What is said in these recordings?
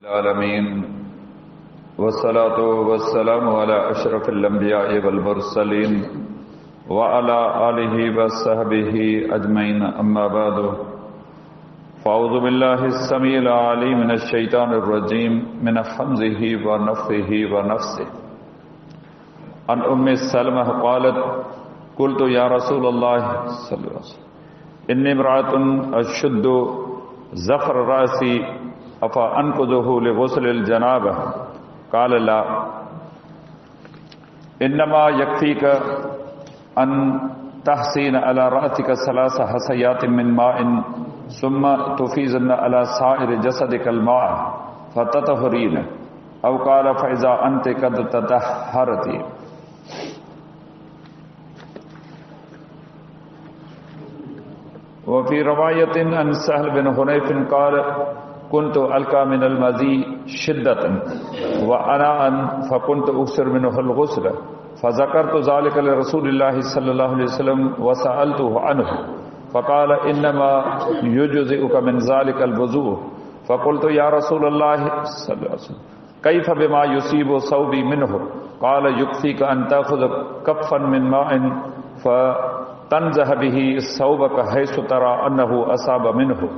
आलमीन वस्सलातु वस्सलामु अला अशरफिल अंबिया'i वल मुरसलीन व अला आलिहि व सहबिहि अजमईन अम्मा बादु फ़अऊज़ु बिल्लाहिस समीइल अलीम मिनश शैतानिर रजीम मिन हम्ज़िहि व नफ़्ख़िहि व नफ़्सिहि अन उम्मि सलमा क़ालत क़ुल्तु या रसूलल्लाह सल्लल्लाहु अलैहि वसल्लम इन्नी इम्रअतुन अशुद्दु ज़फ़र रासी अफ़ा अनक़ुज़ुहु लिग़ुस्लिल जनाबह क़ाल ला इन्नमा यक्फ़ीक अन तहसीन अला रअसिक सलास हसयातिन मिन माइन सुम्मा तुफ़ीज़न अला साइर जसदिकल मा फ़ततहरीन औ क़ाल फ़इज़ा अन्ति क़द ततहहरति। वफ़ी रवायतिन अन सहल बिन हुनैफ़िन क़ाल कुन्तु अलका मिनल मज़ी शिद्दतन व अनाअन फ़कुन्तु उक्सिर मिनहुल गुस्ल फ़ज़करतु ज़ालिका लिरसूलिल्लाहि सल्लल्लाहु अलैहि वसल्लम व सअलतुहु अन्हु फ़क़ाल इन्नमा युजज़िउका मिन ज़ालिकल वुज़ू फ़क़ुल्तु या रसूलल्लाहि सल्लल्लाहु अलैहि वसल्लम कैफ़ बिमा युसीबु सौबी मिन्हु क़ाल युक्फ़ीका अन तअख़ुज़ कफ़्फ़न मिन माइन फ़तनज़ह बिही सौबका हैसु तरा अन्नहु असाब मिन्हु।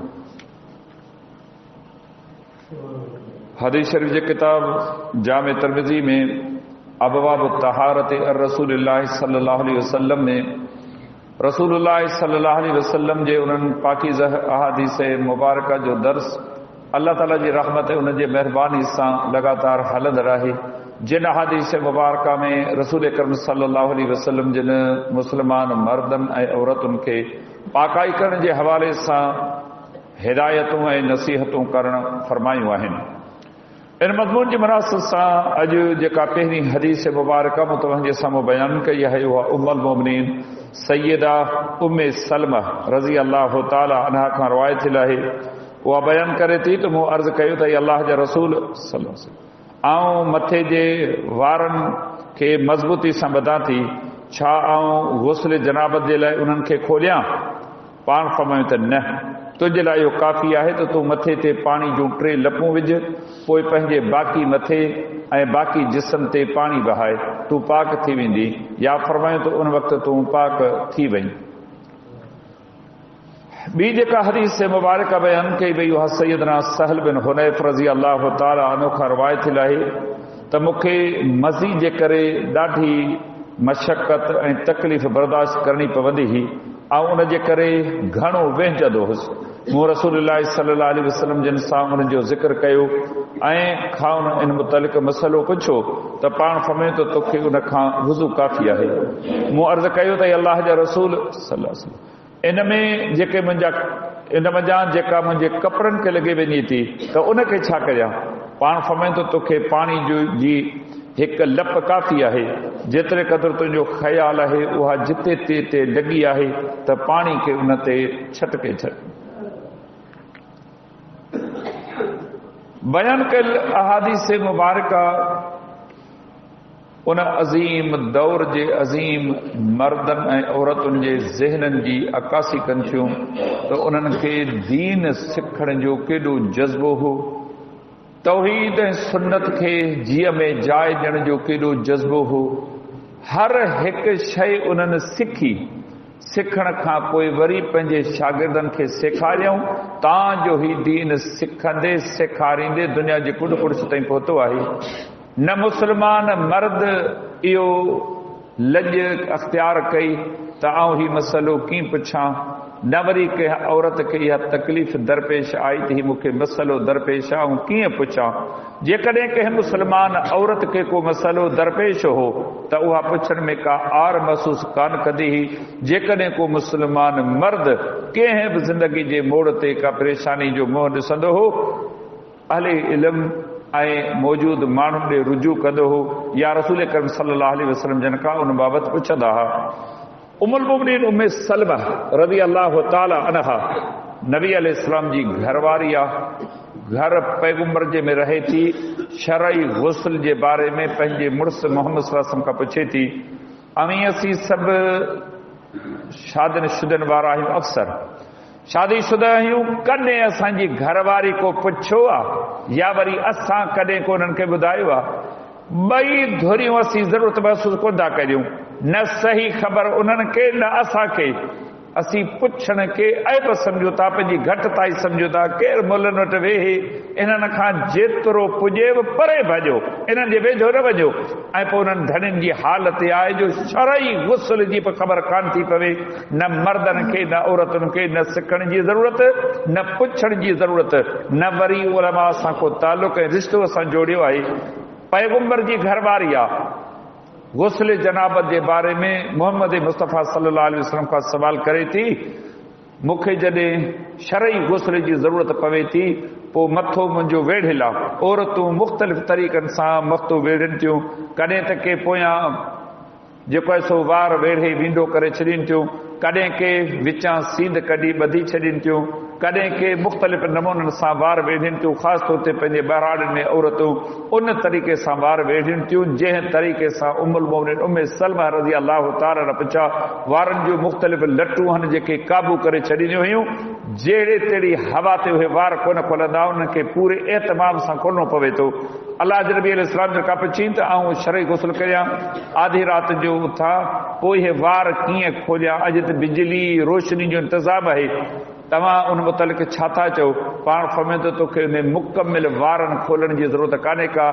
हदीस शरीफ जे किताब जामे तिरमिज़ी में अबवाब तहारत रसूलुल्लाह सल्लल्लाहु अलैहि वसल्लम में रसूलुल्लाह सल्लल्लाहु अलैहि वसल्लम जे उन्हनि पाकीज़ह अहादीस मुबारका जो दर्स अल्लाह ताला जी रहमत उन जे मेहरबानी सां लगातार हलंदड़ आहे। जिन अहादीस मुबारका में रसूल अकरम सल्लल्लाहु अलैहि वसल्लम जिन मुस्लमान मर्दन ऐं औरतुनि खे पाकाई करण जे हवाले सां हिदायतूं ऐं नसीहतूं करण फरमायूं आहिनि। इन मज़मून जी मुनासिबत सां अॼु जेका पहिरीं हदीस मुबारका मूं तव्हां जे साम्हूं बयानु कई आहे उहा उम्मुल मोमिनीन सैयदा उम्मे सलमा रज़ी अल्लाह ताला अन्हा खां रिवायत थियल आहे। उहा बयानु करे थी त मूं अर्ज़ु कयो त अल्लाह जा रसूल सल्लल्लाहु अलैहि वसल्लम आऊं मथे जे वारनि खे मज़बूती सां ॿधां थी, छा आऊं गुस्ल जनाबत जे लाइ उन्हनि खे खोलियां? पाण फरमायूं त न, तुंहिंजे लाइ इहो काफ़ी आहे त तूं मथे ते पाणी जूं 3 लपूं विझ, पोइ पंहिंजे बाक़ी मथे ऐं बाक़ी जिस्म ते पाणी बहाए, तूं पाक थी वेंदी। या फरमायूं त उन वक़्तु तूं पाक थी वई। ॿी जेका हदीस मुबारका बयानु कई वई उहा सैयदना सहल बिन हुनैफ रज़ी अल्लाह ताला अन्हु खां रिवायत थियल आहे त मूंखे मज़ी जे करे ॾाढी मशक़त ऐं तकलीफ़ बर्दाश्त करणी पवंदी हुई ऐं उन जे करे घणो वेंझंदो हुउसि। मूं रसूलुल्लाह सल्लल्लाहु अलैहि वसल्लम जिन सां उन जो ज़िक्र कयो ऐं खाउन इन मुतलिक़ मसइलो पुछो त पाण फरमायो त तोखे उन खां वुज़ू काफ़ी आहे। मूं अर्ज़ु कयो त अल्लाह जा रसूल सल्लल्लाहु अलैहि वसल्लम इन में जेके इन मञा जेका मुंहिंजे कपिड़नि खे लॻे वञे थी त उनखे छा करियां? पाण फरमायो त तोखे पाणी जी हिकु लप काफ़ी आहे, जेतिरे क़दुरु तुंहिंजो ख़्याल आहे उहा जिते ते लॻी आहे त पाणी खे उन ते छटके छॾ। बयानु कयल अहादीस मुबारका उन अज़ीम दौर जे अज़ीम मर्दनि ऐं औरतुनि जे ज़हननि जी अकासी कनि थियूं त उन्हनि खे दीन सिखण जो केॾो जज़्बो हो, तौहीद ऐं सुन्नत खे जीअ में जाइ ॾियण जो केॾो जज़्बो हो। हर हिकु शइ उन्हनि सिखी, सिखण खां पोइ वरी पंहिंजे शागिर्दनि खे सेखारियऊं तांजो ही दीन सिखंदे सेखारींदे दुनिया जे कुॾ कुॾ ताईं पहुतो आहे। न मुस्लमान मर्द इहो लॼ अख़्तियार कई त आऊं ही मसइलो कीअं पुछां, न वरी कंहिं औरत खे इहा तकलीफ़ दरपेश आई त ही मूंखे मसइलो दरपेश आहे ऐं कीअं पुछां। जेकॾहिं कंहिं मुस्लमान औरत खे को मसइलो दरपेश हो त उहा पुछण में का आर महसूस कान कंदी हुई। जेकॾहिं को मुस्लमान मर्द कंहिं बि ज़िंदगी जे मोड़ ते का परेशानी जो मुंहुं ॾिसंदो हो, अहले इल्म ऐं मौजूद माण्हुनि ॾे रुजू कंदो हो या रसूल अकरम सल्लल्लाहु अलैहि वसल्लम जिन खां उन बाबति पुछंदा हुआ। उम्मुल मोमिनीन उम्मे सलमा रज़ी अल्लाह ताला अन्हा नबी अलैहिस्सलाम जी घरवारी आहे, घर पैगंबर जे में रहे थी, शरई गुस्ल जे बारे में पंहिंजे मुड़ुस मोहम्मद सल्लल्लाहु अलैहि वसल्लम खां पुछे थी। असीं सभु शादियुनि शुदनि वारा आहियूं अक्सर, शादीशुदा आहियूं, कॾहिं असांजी घरवारी को पुछियो आहे या वरी असां कॾहिं को उन्हनि खे ॿुधायो आहे? ॿई धुरियूं असीं ज़रूरत महसूस कोन था करियूं, न सही ख़बर उन्हनि खे न असांखे। असीं पुछण खे ऐब सम्झूं था, पंहिंजी घटिताई सम्झूं था। केरु मुलनि वटि वेहे, इन्हनि खां जेतिरो पुॼेव परे भॼो, इन्हनि जे वेझो न वञो। ऐं पोइ उन्हनि धणियुनि जी हालत आहे जो शरई गुस्ल जी बि ख़बर कान थी पवे। न मर्दनि खे न औरतुनि खे न सिखण जी ज़रूरत, न पुछण जी ज़रूरत, न वरी उलमा सां को तालुक़ ऐं रिश्तो असां जोड़ियो आहे। पैगंबर जी घरवारी आहे, गुस्ल जनाबत जे बारे में मोहम्मद मुस्तफ़ा सल्लल्लाहु अलैहि वसल्लम खां सवाल करे थी, मूंखे जॾहिं शरई गुस्ल जी ज़रूरत पवे थी पोइ मथो मुंहिंजो वेढ़ियल आहे। औरतूं मुख़्तलिफ़ तरीक़नि सां मथो वेढ़नि थियूं, कॾहिं त के पोयां जेको आहे सो वार वेढ़े विंडो करे छॾीनि थियूं, कॾहिं के विचां सींध कढी ॿधी छॾीनि थियूं, कॾहिं के मुख़्तलिफ़ नमूननि सां वार वेढ़नि थियूं। ख़ासि तौर ते पंहिंजे बहिराड़नि में औरतूं उन तरीक़े सां वार वेढ़नि थियूं जंहिं तरीक़े सां उम्मुल मोमिनीन उम्मे सलमा रज़ी अल्लाह ताला अन्हा पुछा वारनि जूं मुख़्तलिफ़ लटूं आहिनि जेके क़ाबू करे छॾींदियूं हुयूं। जहिड़े तहिड़ी हवा ते उहे वार कोन खोलंदा, उन्हनि खे पूरे एतमाम सां खोलणो पवे थो। अलाह जे नबी अलैहिस्सलाम जो का पुछी त आऊं शरई गुस्ल करियां, आधी राति जो उथां, पोइ इहे वार कीअं खोलियां? अॼु त बिजली रोशनी जो इंतज़ाम आहे, तव्हां उन मुतलिक़ छा था चओ? पाण फरमाए थो तोखे उन मुकमिल वारनि खोलण जी ज़रूरत कान्हे का।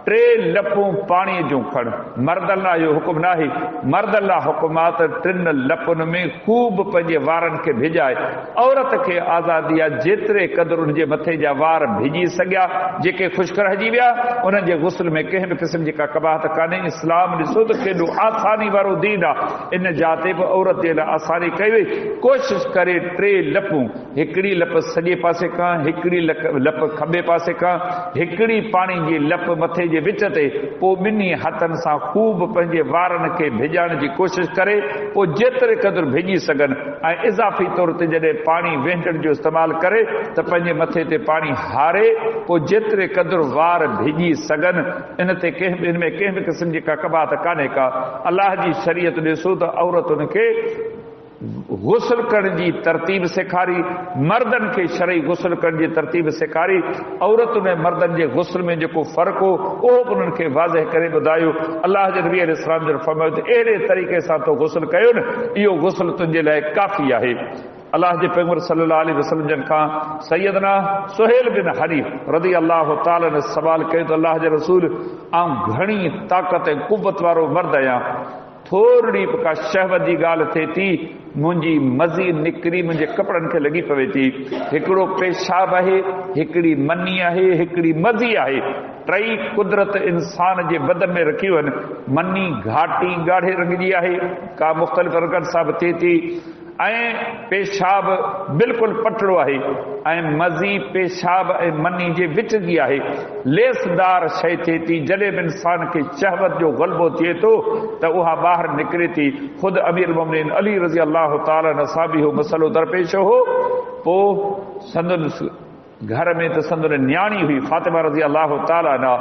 3 लपूं पाणीअ जूं खण, मर्दनि लाइ इहो हुकुम न आहे, मर्दनि लाइ हुकुम आहे त 3 लपुनि में ख़ूब पंहिंजे वारनि खे भिजाए। औरत खे आज़ादी आहे जेतिरे क़दुरु उनजे मथे जा वार भिजी सघिया, जेके ख़ुश्क रहिजी विया उन्हनि जे गुस्ल में कंहिं बि क़िस्म जी का कबाहत कान्हे। इस्लाम ॾिसो त केॾो आसानी वारो दीन आहे, इन जाते बि औरत जे लाइ आसानी कई वई। कोशिशि करे 3 लपूं, हिकिड़ी लप सॼे पासे खां, हिकिड़ी लप खॿे पासे खां, हिकिड़ी पाणी जी लप मथे जे विच ते, पोइ ॿिन्ही हथनि सां ख़ूब पंहिंजे वारनि खे भिजाइण जी कोशिशि करे, पोइ जेतिरे क़दुरु भिजी सघनि। ऐं इज़ाफ़ी तौर ते जॾहिं पाणी वेंढण जो इस्तेमालु करे त पंहिंजे मथे ते पाणी हारे, पोइ जेतिरे क़दुरु वार भिजी सघनि। इन में कंहिं बि क़िस्म जी का कबाहत कान्हे का। अलाह जी शरीयत ॾिसो त औरतुनि खे गुस्ल करण जी तरतीब सेखारी, मर्दनि खे शरई गुस्ल करण जी तरतीब सेखारी। औरतुनि ऐं मर्दनि जे गुस्ल में जेको फ़र्क़ु हो उहो बि उन्हनि खे वाज़ह करे ॿुधायो। अलाह जे नबी अलैहिस्सलाम जो फरमायो त अहिड़े तरीक़े सां तो गुस्ल कयो न, इहो गुस्ल तुंहिंजे लाइ काफ़ी आहे। अलाह जे पैगंबर सल्लल्लाहु अलैहि वसल्लम जन खां सैयदना सुहेल बिन हरीफ रज़ी अल्लाह ताला ने सवाल कयो त अलाह जे रसूल, आऊं घणी ताक़त ऐं कुव्वत वारो मर्द आहियां, थोरी का शहवत जी ॻाल्हि थिए थी, मुंहिंजी मज़ी निकिरी मुंहिंजे कपिड़नि खे लॻी पवे थी। हिकिड़ो पेशाब आहे, हिकिड़ी मनी आहे, हिकिड़ी मज़ी आहे। 3 कुदरत इंसान जे बदन में रखियूं आहिनि। मनी घाटी ॻाढ़े रंग जी आहे, का मुख़्तलिफ़ रंगनि सां बि थिए थी, ऐं पेशाब बिल्कुलु पटड़ो आहे, ऐं मज़ी पेशाब ऐं मनी जे विच जी आहे, लेसदार शइ थिए थी। जॾहिं बि इंसान खे शहवत जो ग़लबो थिए थो त उहा ॿाहिरि निकिरे थी। ख़ुदि अमीर मोमिनीन अली रज़ी अल्लाह ताला अन्हु सां बि उहो मसइलो दरपेश हो। पोइ संदुनि घर में त संदुनि न्याणी हुई फातिमा रज़ी अल्लाह ताला अन्हा,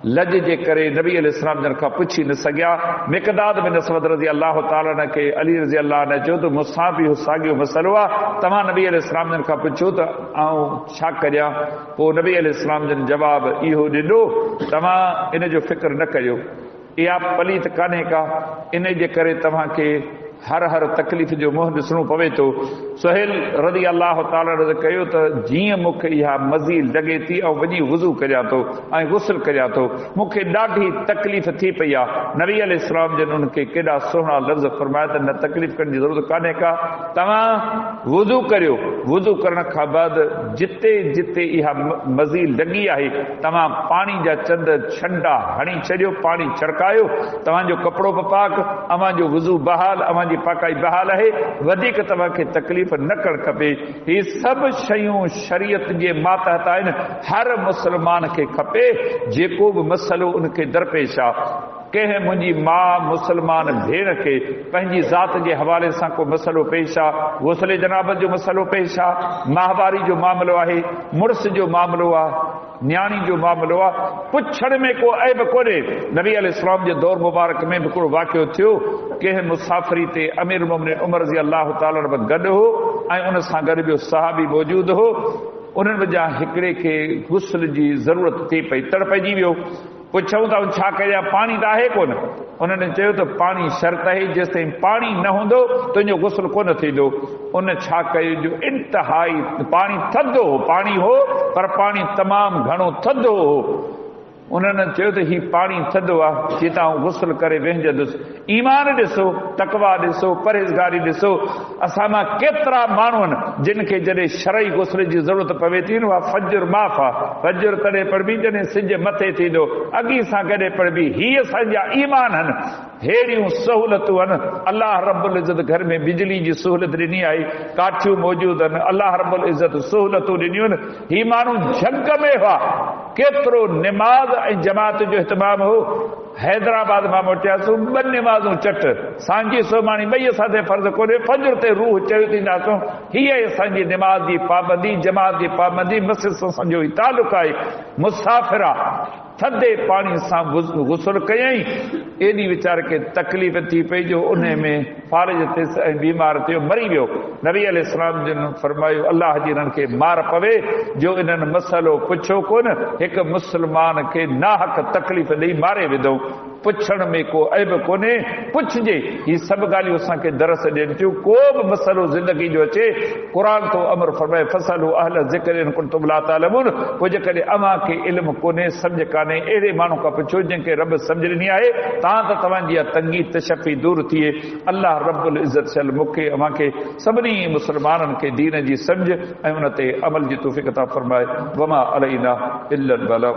लज जे करे नबी अलैहिस्सलाम जन खां पुछी न सघिया। मिक़दाद बिन असवद रज़ी अल्लाह ताला अन्हु खे अली रज़ी अल्लाह अन्हु चयो त मूंसां बि साॻियो मसइलो आहे, तव्हां नबी अलैहिस्सलाम जन खां पुछो त आऊं छा करियां? पोइ नबी अलैहिस्सलाम जन जवाब इहो ॾिनो, तव्हां इन जो फ़िक्र न करियो, इहा पलीत कान्हे का, इन जे करे तव्हांखे हर तकलीफ़ जो मुंहुं ॾिसणो पवे थो। सुहेल रज़ी अल्लाह ताला ने कयो त जीअं मूंखे इहा मज़ी लॻे थी ऐं वञी वुज़ू करियां थो ऐं गुस्ल करियां थो, मूंखे ॾाढी तकलीफ़ थी पई आहे। नबी अलैहिस्सलाम जन उनखे केॾा सुहिणा लफ़्ज़ फरमाया त न तकलीफ़ करण जी ज़रूरत कान्हे का, तव्हां वुज़ू करियो। वुज़ू करण खां बाद जिते जिते इहा मज़ी लॻी आहे तव्हां पाणी जा चंद छंडा हणी छॾियो, पाणी छिड़कायो, तव्हांजो कपिड़ो बि पाक, अव्हांजो वुज़ू बहाल, अव्हांजी पाकाई बहाल आहे। वधीक तव्हांखे तकलीफ़ न करणु खपे। ही सभु शयूं शरीयत जे मातहत आहिनि। हर मुस्लमान खे खपे जेको बि मसइलो उनखे दरपेश आहे, कंहिं मुंहिंजी माउ मुस्लमान भेण खे पंहिंजी ज़ात जे हवाले सां को मसइलो पेश आहे, गुस्ल जनाबत जो मसइलो पेश आहे, माहवारी जो मामिलो आहे, मुड़ुस जो मामिलो आहे, न्याणी जो मामिलो आहे, पुछण में को ऐब कोन्हे। नबी अलैहिस्सलाम जे दौर मुबारक में बि हिकिड़ो वाक़ियो थियो, कंहिं मुसाफ़िरी ते अमीर मोमिनीन उमर रज़ी अल्लाह ताला अन्हु गॾु हो, ऐं उन सां गॾु ॿियो सहाबी मौजूदु हो। उन्हनि वॼा हिकिड़े खे गुस्ल जी ज़रूरत थी पई, तड़पजी वियो। पुछूं था छा कयां, पाणी त आहे कोन। उन्हनि चयो त पाणी शर्त आहे, जेसि ताईं पाणी न हूंदो तुंहिंजो गुस्ल कोन थींदो। उन छा कयो जो इंतिहाई पाणी थधो हो, पाणी हो पर पाणी तमामु घणो थधो हो। उन्हनि चयो त हीउ पाणी थधो आहे, जीअं तव्हां गुस्ल करे वेंजंदुसि। ईमान ॾिसो, तकवा ॾिसो, परहेज़गारी ॾिसो। असां मां केतिरा माण्हू आहिनि जिन खे जॾहिं शरई गुस्ल जी ज़रूरत पवे थी न, फजर माफ़ आहे, फजर तॾहिं पढ़बी जॾहिं सिज मथे थींदो, अॻी सां गॾे पढ़बी। हीअ असांजा ईमान आहिनि। हेड़ियूं सहूलतूं आहिनि। अलाह रब्बुल इज़्ज़त घर में बिजली जी सहूलत ॾिनी आहे, काठियूं मौजूदु आहिनि, अलाह रब्बुल इज़्ज़त सहूलतूं ॾिनियूं आहिनि। हीअ माण्हू झंग में हुआ। केतिरो निमाज़ ऐं जमात जो इहतमाम हो। हैदराबाद मां मोटियासीं, 2 निमाज़ूं चट, सांझी सोमाणी ॿई असां ते फर्ज़ कोन्हे, फजर ते रूह चयो थींदासूं। हीअ असांजी निमाज़ जी पाबंदी, जमात जी पाबंदी, मस्जिद सां असांजो ई तालुक़ आहे। मुसाफ़िर आहे, थधे पाणी सां गुस्ल कयईं, एॾी वीचारे खे तकलीफ़ थी पई जो उन में फारिज थियसि ऐं बीमार थियो, मरी वियो। नबी अलैहिस्सलाम जिन फरमायो अलाह जी इन्हनि खे मार पवे जो इन्हनि मसइलो पुछो कोन, हिकु मुस्लमान खे नाहक तकलीफ़ ॾेई मारे विधो। पुछण में को ऐब कोन्हे, पुछजे। ही सभु ॻाल्हियूं असांखे दरस ॾियनि थियूं। को बि मसइलो ज़िंदगी जो अचे, क़ुर तो अमर फरमाए फसलु अहल ज़िक्र इन कुंतुम ला तालमून। पोइ जेकॾहिं अव्हां खे इल्मु कोन्हे, सम्झ कान्हे, अहिड़े माण्हू खां पुछो जंहिंखे रब सम्झ ॾिनी आहे, तां त तव्हांजी तंगी तशफ़ी दूर थिए। अल्लाह रब्बुल इज़्ज़त शल मूंखे अव्हां खे सभिनी मुस्लमाननि खे दीन जी सम्झ ऐं उन ते अमल जी तौफ़ीक़ अता फरमाए। वमा अलैना इल्लल बलाग।